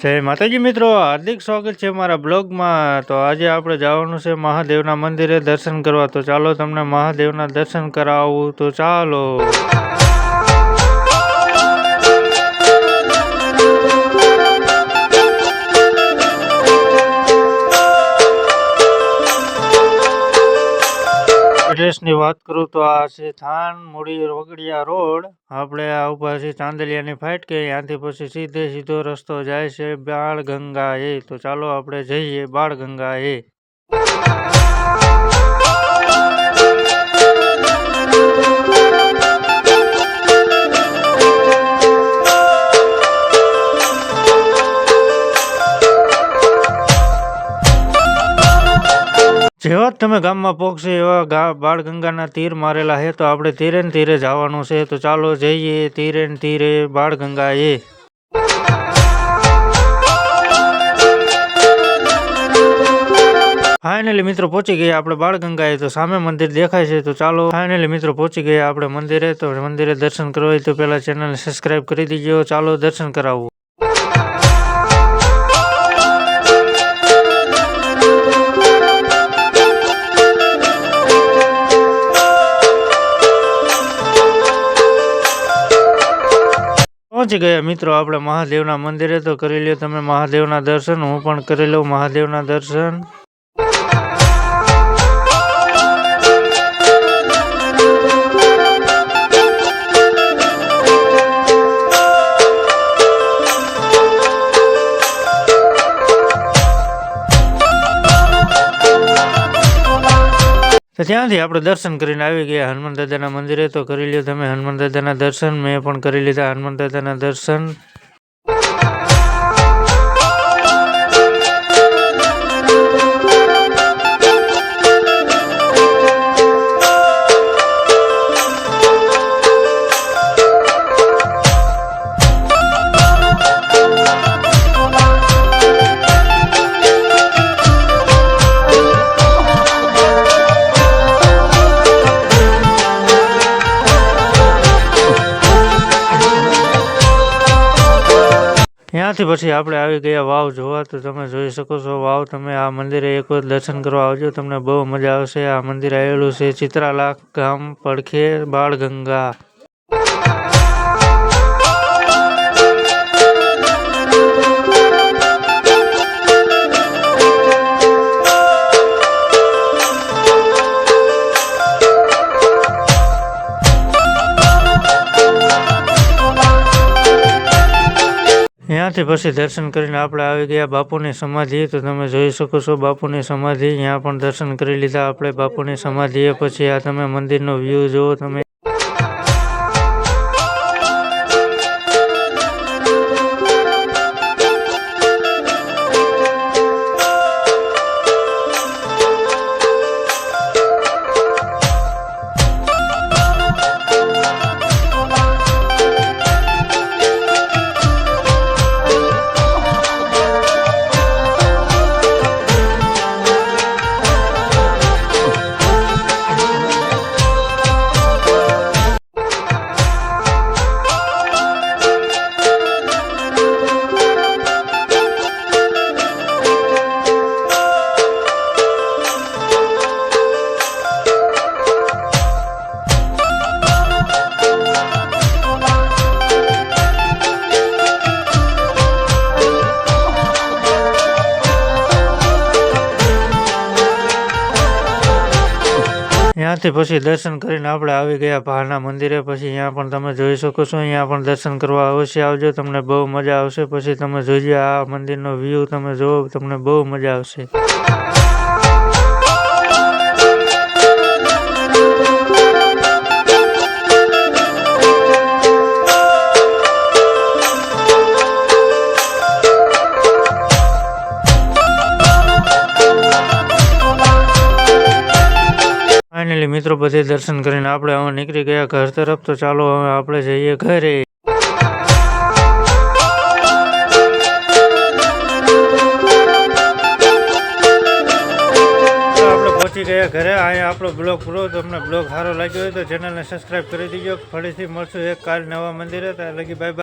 જય માતાજી મિત્રો, હાર્દિક સ્વાગત છે મારા બ્લોગમાં। તો આજે આપણે જવાનું છે મહાદેવના મંદિરે દર્શન કરવા। તો ચાલો તમને મહાદેવના દર્શન કરાવું, તો ચાલો। એડ્રેસની વાત કરું તો આ છે થાન મૂડી રોકડિયા રોડ। આપણે આ ઉભા છે ચાંદલિયાની ફાઇટ કે ત્યાંથી પછી સીધો રસ્તો જાય છે બાળગંગા એ। તો ચાલો આપણે જઈએ બાળગંગા એ। જેવા જ તમે ગામમાં પહોંચશો એવા બાળગંગાના તીર મારેલા છે। તો આપણે ધીરે ને ધીરે જવાનું છે। તો ચાલો જઈએ ધીરે ને ધીરે બાળગંગા એ। ફાઇનલી મિત્રો પહોંચી ગયા આપણે બાળગંગા એ। તો સામે મંદિર દેખાય છે। તો ચાલો ફાઇનલી મિત્રો પહોંચી ગયા આપણે મંદિરે। તો મંદિરે દર્શન કરવા હોય તો પહેલા ચેનલને સબસ્ક્રાઇબ કરી દીજો। ચાલો દર્શન કરાવવું। પહોંચી ગયા મિત્રો આપણે મહાદેવના મંદિરે। તો કરી લ્યો તમે મહાદેવના દર્શન, હું પણ કરી લઉં મહાદેવના દર્શન। તો ત્યાંથી આપણે દર્શન કરીને આવી ગયા હનુમાન દાદાના મંદિરે। તો કરી લ્યો તમે હનુમાન દાદાના દર્શન, મેં પણ કરી લીધા હનુમાન દાદાના દર્શન। ત્યાંથી પછી આપણે આવી ગયા વાવ જોવા। તો તમે જોઈ શકો છો વાવ। તમે આ મંદિરે એક વાર દર્શન કરવા આવજો, તમને બહુ મજા આવશે। આ મંદિર આવેલું છે ચિત્રાલા ગામ પડખે બાળગંગા। ત્યાંથી પછી દર્શન કરીને આપણે આવી ગયા બાપુની સમાધિ। તો તમે જોઈ શકો છો બાપુની સમાધિ, ત્યાં પણ દર્શન કરી લીધા આપણે બાપુની સમાધિએ। પછી આ તમે મંદિરનો વ્યૂ જુઓ તમે। ત્યાંથી પછી દર્શન કરીને આપણે આવી ગયા પહાડના મંદિરે। પછી અહીંયા પણ તમે જોઈ શકો છો, અહીંયા પણ દર્શન કરવા અવશ્ય આવજો, તમને બહુ મજા આવશે। પછી તમે જોઈજો આ મંદિરનો વ્યૂ તમે જુઓ, તમને બહુ મજા આવશે। ફાઇનલી મિત્રો બધે દર્શન કરીને આપણે હવે નીકળી ગયા ઘર તરફ। તો ચાલો હવે આપણે જઈએ ઘરે। પહોંચી ગયા ઘરે। અહીંયા આપણો બ્લોગ પૂરો। તમને બ્લોગ સારો લાગ્યો હોય તો ચેનલને સબસ્ક્રાઈબ કરી દીજો। ફરીથી મળશું એક કાલ નવા મંદિરે। ત્યાં લગી બાય બાય।